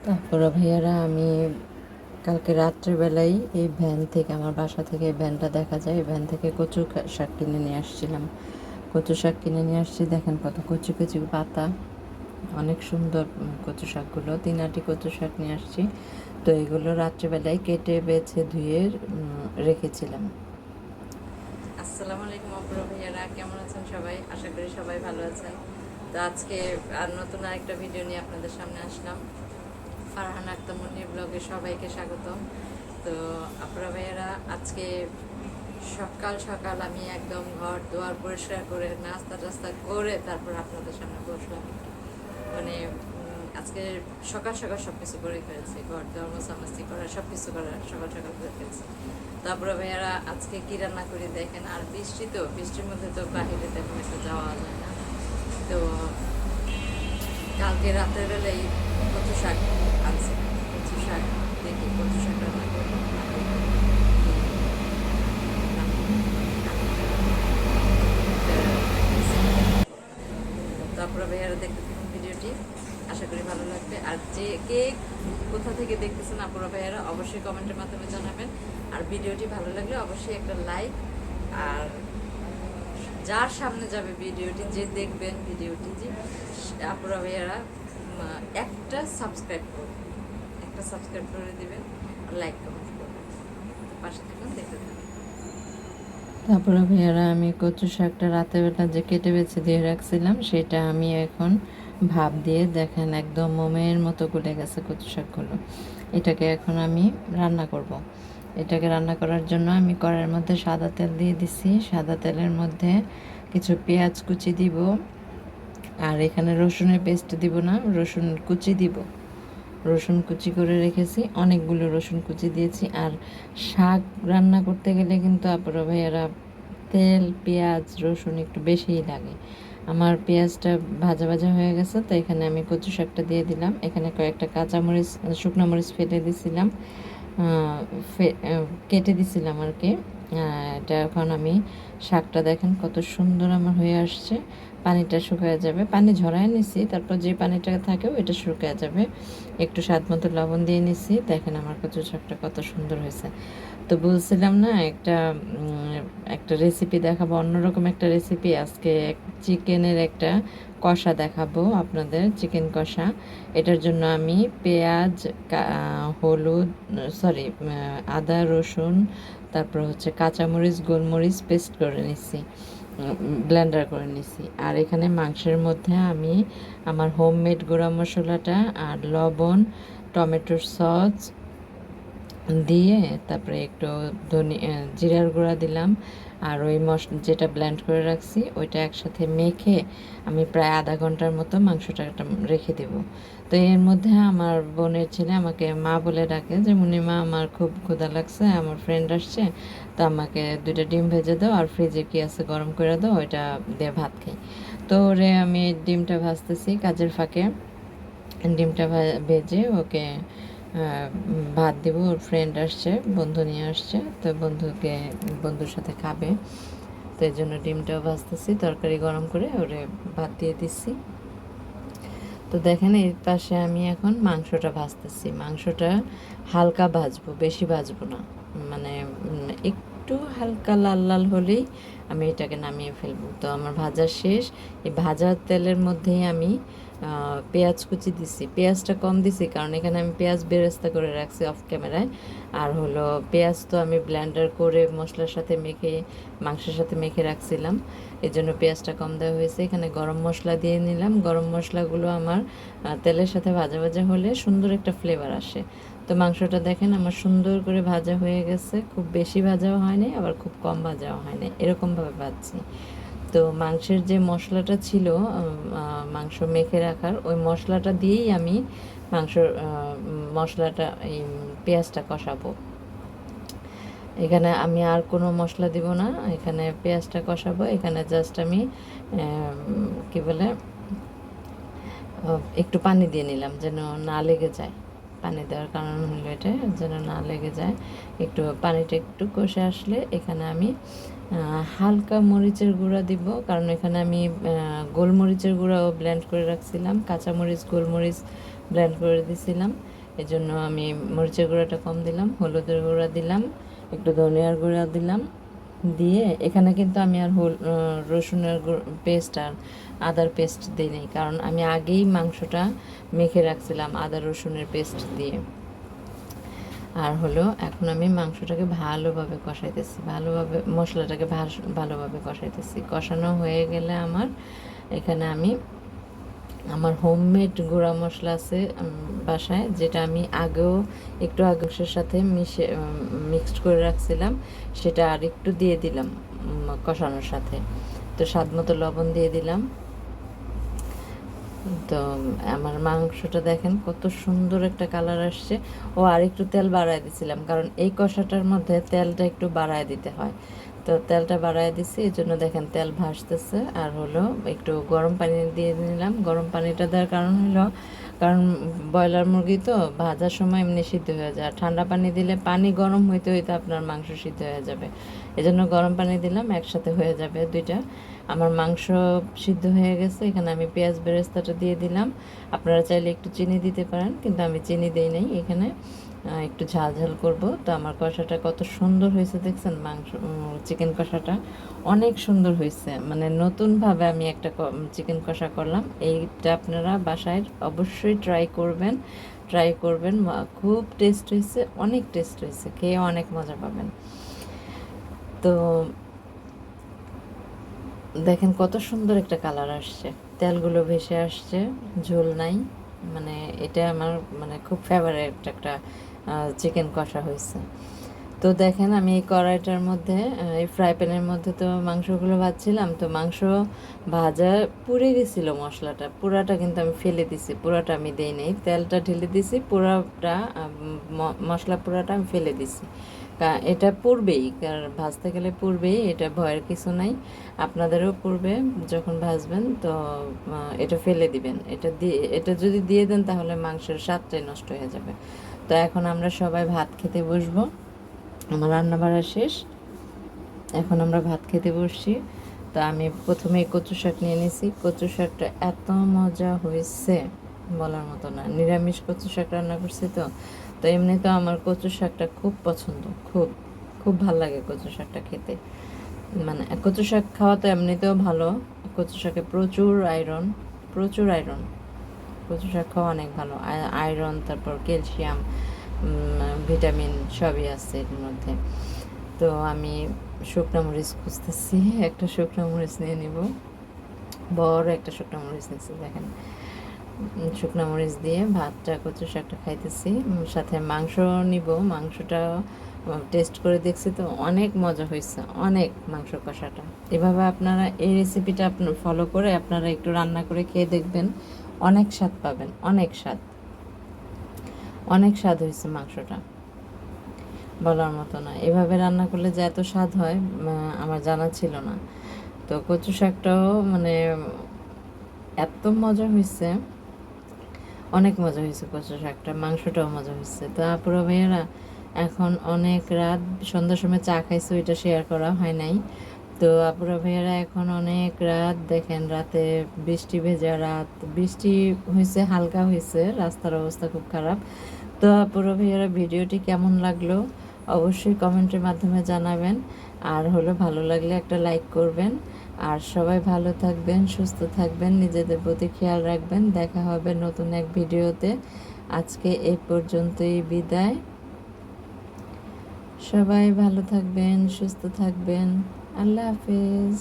তারপরে ভাইয়ারা আমি কালকে রাত্রেবেলায় এই ভ্যান থেকে আমার বাসা থেকে এই ভ্যানটা দেখা যায়, এই ভ্যান থেকে কচু শাক কিনে নিয়ে আসছিলাম। কচু শাক কিনে নিয়ে আসছি, দেখেন কত কচি কচি পাতা, অনেক সুন্দর কচু শাকগুলো। 3 আটি কচু শাক নিয়ে আসছি। তো এগুলো রাত্রেবেলায় কেটে বেছে ধুয়ে রেখেছিলাম। আসসালামু আলাইকুম অপরা ভাইয়ারা, কেমন আছেন সবাই? আশা করি সবাই ভালো আছেন। তো আজকে আর নতুন আরেকটা ভিডিও নিয়ে আপনাদের সামনে আসলাম। ফারহান আক্তার মুন্নির ব্লগে সবাইকে স্বাগত। তো আপনারা ভাইয়েরা, আজকে সকাল সকাল আমি একদম ঘর দুয়ার পরিষ্কার করে নাস্তা টাস্তা করে তারপর আপনাদের সামনে বসলাম। মানে আজকে সকাল সকাল সব কিছু করে ফেলছি, ঘর দুয়ার মোছামাছি করা, সব কিছু করা সকাল সকাল করে ফেলছি। তারপরে ভাইয়ারা আজকে কী রান্না করি দেখেন। আর বৃষ্টি, তো বৃষ্টির মধ্যে তো বাহিরে তেমন একটা যাওয়া যায় না। তো কালকে রাতের বেলায় কচু শাক আনছে, কচু শাক দেখি কচু শাক রান্না করবো। তারপরে ভাইয়ারা দেখতে থাকুন ভিডিওটি, আশা করি ভালো লাগবে। আর যে কে কোথা থেকে দেখতেছেন আপুরা ভাইয়ারা অবশ্যই কমেন্টের মাধ্যমে জানাবেন। আর ভিডিওটি ভালো লাগলে অবশ্যই একটা লাইক, আর যার সামনে যাবে ভিডিওটি, যে দেখবেন ভিডিওটি, যে আপুরা ভাইয়ারা একটা সাবস্ক্রাইব করবেন, একটা সাবস্ক্রাইব করে দেবেন, আর লাইক কমেন্ট করবেন। পাশে থাকুন, দেখতে থাকুন। তারপরে ভাইয়ারা আমি কচু শাকটা রাতের বেলা যে কেটে বেছে দিয়ে রাখছিলাম, সেটা আমি এখন ভাপ দিয়ে, দেখেন একদম মোমের মতো গলে গেছে কচু শাকগুলো। এটাকে এখন আমি রান্না করব। এটাকে রান্না করার জন্য আমি কড়াইয়ের মধ্যে সাদা তেল দিয়ে দিছি। সাদা তেলের মধ্যে কিছু পেঁয়াজ কুচি দিব, আর এখানে রসুনের পেস্ট দিব না, রসুন কুচি দিব। রসুন কুচি করে রেখেছি, অনেকগুলো রসুন কুচি দিয়েছি। আর শাক রান্না করতে গেলে কিন্তু আপনারা ভাইয়ারা তেল, পেঁয়াজ, রসুন একটু বেশিই লাগে। আমার পেঁয়াজটা ভাজা ভাজা হয়ে গেছে, তো এখানে আমি কচু শাকটা দিয়ে দিলাম। এখানে কয়েকটা কাঁচামরিচ, শুকনো মরিচ ফেলে দিছিলাম, কেটে দিছিলাম আর কি। এটা এখন আমি শাকটা দেখেন কত সুন্দর আমার হয়ে আসছে। পানিটা শুকায় যাবে, পানি ঝরায় নিছি, তারপর যে পানিটা থাকে ওইটা শুকায় যাবে। একটু স্বাদ মতো লবণ দিয়ে নিছি, দেখেন আমার কচু শাকটা কত সুন্দর হয়েছে। তো বলছিলাম না একটা রেসিপি দেখাবো, অন্যরকম একটা রেসিপি আজকে। চিকেনের একটা কষা দেখাবো আপনাদের, চিকেন কষা। এটার জন্য আমি পেঁয়াজ, হলুদ, সরি, আদা, রসুন, তারপর হচ্ছে কাঁচামরিচ, গোলমরিচ পেস্ট করে নিছি, ব্লেন্ডার করে নিছি। আর এখানে মাংসের মধ্যে আমি আমার হোমমেড গুঁড়া মশলাটা আর লবণ, টমেটোর সস দিয়ে, তারপরে একটু জিরার গুঁড়া দিলাম, আর ওই যেটা ব্লেন্ড করে রাখছি ওইটা একসাথে মেখে আমি প্রায় আধা ঘন্টার মতো মাংসটা রেখে দেব। তো এর মধ্যে আমার বোনের ছেলে আমাকে মা বলে ডাকে, যে মুনিমা আমার খুব ক্ষুধা লাগছে, আমার ফ্রেন্ড আসছে, তো আমাকে 2টা ডিম ভেজে দাও, আর ফ্রিজে কি আছে গরম করে দাও, ওইটা দিয়ে ভাত খাই। তো ওরে আমি ডিমটা ভাজতেছি কাজের ফাঁকে, ডিমটা ভেজে ওকে ভাত দেবো। ওর ফ্রেন্ড আসছে, বন্ধু নিয়ে আসছে, তো বন্ধুর সাথে খাবে, তো এই জন্য ডিমটাও ভাজতেছি, তরকারি গরম করে ওরে ভাত দিয়ে দিচ্ছি। তো দেখেন এই পাশে আমি এখন মাংসটা ভাজতেছি। মাংসটা হালকা ভাজবো, বেশি ভাজবো না, মানে একটু হালকা লাল লাল হলেই আমি এটাকে নামিয়ে ফেলবো। তো আমার ভাজা শেষ। এই ভাজা তেলের মধ্যেই আমি পেঁয়াজ কুচি দিছি। পেঁয়াজটা কম দিছি কারণ এখানে আমি পেঁয়াজ বেরেস্তা করে রাখছি অফ ক্যামেরায়। আর হলো পেঁয়াজ তো আমি ব্লেন্ডার করে মশলার সাথে মেখে, মাংসের সাথে মেখে রাখছিলাম, এই জন্য পেঁয়াজটা কম দেওয়া হয়েছে। এখানে গরম মশলা দিয়ে নিলাম। গরম মশলাগুলো আমার তেলের সাথে ভাজা ভাজা হলে সুন্দর একটা ফ্লেভার আসে। তো মাংসটা দেখেন আমার সুন্দর করে ভাজা হয়ে গেছে, খুব বেশি ভাজাও হয়নি, আবার খুব কম ভাজাও হয়নি, এরকমভাবে ভাজছি। তো মাংসের যে মশলাটা ছিল, মাংস মেখে রাখার ওই মশলাটা দিয়েই আমি মশলাটা, এই পেঁয়াজটা কষাবো। এখানে আমি আর কোনো মশলা দিব না, এখানে পেঁয়াজটা কষাবো। এখানে জাস্ট আমি কি বলে একটু পানি দিয়ে নিলাম যেন না লেগে যায়। পানি দেওয়ার কারণ হলো এটা, যেন না লেগে যায়। একটু পানিটা একটু কষে আসলে এখানে আমি হালকা মরিচের গুঁড়া দিব, কারণ এখানে আমি গোলমরিচের গুঁড়াও ব্লেন্ড করে রাখছিলাম। কাঁচামরিচ, গোলমরিচ ব্লেন্ড করে দিছিলাম। এই জন্য আমি মরিচের গুঁড়াটা কম দিলাম, হলুদের গুঁড়া দিলাম, একটু ধনিয়ার গুঁড়া দিলাম। দিয়ে এখানে কিন্তু আমি আর রসুনের পেস্ট আর আদার পেস্ট দিইনি, কারণ আমি আগেই মাংসটা মেখে রাখছিলাম আদা রসুনের পেস্ট দিয়ে। আর হলো এখন আমি মাংসটাকে ভালোভাবে কষাইতেছি, ভালোভাবে মশলাটাকে ভালোভাবে কষাইতেছি। কষানো হয়ে গেলে এখানে আমি আমার হোমমেড গুঁড়া মশলা আছে বাসায়, যেটা আমি একটু আগের সাথে মিক্সড করে রাখছিলাম, সেটা আর একটু দিয়ে দিলাম কষানোর সাথে। তো স্বাদ মতো লবণ দিয়ে দিলাম। তো আমার মাংসটা দেখেন কত সুন্দর একটা কালার আসছে। ও আর একটু তেল বাড়ায় দিছিলাম, কারণ এই কষাটার মধ্যে তেলটা একটু বাড়ায় দিতে হয়। তো তেলটা বাড়ায় দিছি, এই জন্য দেখেন তেল ভাসতেছে। আর হলো একটু গরম পানি দিয়ে নিলাম। গরম পানিটা দেওয়ার কারণ ব্রয়লার মুরগি তো ভাজার সময় এমনি সিদ্ধ হয়ে যায়। আর ঠান্ডা পানি দিলে পানি গরম হইতে হইতে আপনার মাংস সিদ্ধ হয়ে যাবে। এজন্য গরম পানি দিলাম, একসাথে হয়ে যাবে দুইটা। আমার মাংস সিদ্ধ হয়ে গেছে। এখানে আমি পেঁয়াজ বেরেস্তাটা দিয়ে দিলাম। আপনারা চাইলে একটু চিনি দিতে পারেন, কিন্তু আমি চিনি দেই নাই। এখানে একটু ঝাল ঝাল করব। তো আমার কষাটা কত সুন্দর হয়েছে দেখছেন, চিকেন কষাটা অনেক সুন্দর হয়েছে। মানে নতুনভাবে আমি একটা চিকেন কষা করলাম। এইটা আপনারা বাসায় অবশ্যই ট্রাই করবেন। খুব টেস্ট হয়েছে, অনেক টেস্ট হয়েছে, খেয়ে অনেক মজা পাবেন। তো দেখেন কত সুন্দর একটা কালার আসছে, তেলগুলো ভেসে আসছে, ঝোল নাই। মানে এটা আমার খুব ফেভারিট একটা চিকেন কষা হয়েছে। তো দেখেন আমি এই কড়াইটার মধ্যে, এই ফ্রাই প্যানের মধ্যে তো মাংসগুলো ভাজছিলাম। তো মাংস ভাজা পুড়ে গেছিলো, পুরাটা কিন্তু আমি ফেলে দিছি, পুরাটা আমি দেই নাই। তেলটা ঢেলে দিছি, পুরাটা মশলা পুরাটা আমি ফেলে দিছি। এটা পুড়বেই, কারণ ভাজতে গেলে পুড়বেই, এটা ভয়ের কিছু নাই। আপনাদেরও পুড়বে যখন ভাজবেন। তো এটা ফেলে দিবেন। এটা যদি দিয়ে দেন তাহলে মাংসের স্বাদটাই নষ্ট হয়ে যাবে। তো এখন আমরা সবাই ভাত খেতে বসবো। আমার রান্না বাড়া শেষ, এখন আমরা ভাত খেতে বসছি। তো আমি প্রথমে কচু শাক নিয়ে নিয়েছি। কচু শাকটা এত মজা হয়েছে বলার মতো না। নিরামিষ কচু শাক রান্না করছি তো। তো এমনি তো আমার কচু শাকটা খুব পছন্দ, খুব খুব ভাল লাগে কচু শাকটা খেতে। কচু শাক খাওয়া তো এমনিতেও ভালো। কচু শাকে প্রচুর আয়রন। কচু শাক খাওয়া অনেক ভালো। আয়রন, তারপর ক্যালসিয়াম, ভিটামিন সবই আছে এর মধ্যে। তো আমি শুকনো মরিচ খুঁজতেছি, একটা শুকনো মরিচ নিয়ে নিব। বড় একটা শুকনো মরিচ নিচ্ছি, দেখেন। শুকনো মরিচ দিয়ে ভাতটা কচু শাকটা খাইতেছি, সাথে মাংস নিব। মাংসটা টেস্ট করে দেখছি তো অনেক মজা হয়েছে, অনেক মাংস কষাটা। এভাবে আপনারা এই রেসিপিটা আপনার ফলো করে আপনারা একটু রান্না করে খেয়ে দেখবেন, অনেক স্বাদ পাবেন, অনেক স্বাদ হয়েছে মাংসটা, বলার মতো না। এভাবে রান্না করলে যে এত স্বাদ হয় আমার জানা ছিল না। তো কচু শাকটাও এত মজা হয়েছে, অনেক মজা হয়েছে কচু শাকটা। মাংসটাও মজা হয়েছে। তো আপুরা ভাইয়ারা, এখন অনেক রাত, সন্ধ্যার সময় চা খাইছে, ওইটা শেয়ার করা হয় নাই। তো আপুরা ভাইয়ারা, এখন অনেক রাত, দেখেন রাতে বৃষ্টি ভেজা রাত, বৃষ্টি হয়েছে, হালকা হয়েছে, রাস্তার অবস্থা খুব খারাপ। তো আপুরা ভাইয়ারা, ভিডিওটি কেমন লাগলো অবশ্যই কমেন্টের মাধ্যমে জানাবেন। আর ভালো লাগলে একটা লাইক করবেন। আর সবাই ভালো থাকবেন, সুস্থ থাকবেন, নিজেদের প্রতি খেয়াল রাখবেন। দেখা হবে নতুন এক ভিডিওতে। আজকে এই পর্যন্তই বিদায়। সবাই ভালো থাকবেন, সুস্থ থাকবেন। আল্লাহ হাফেজ।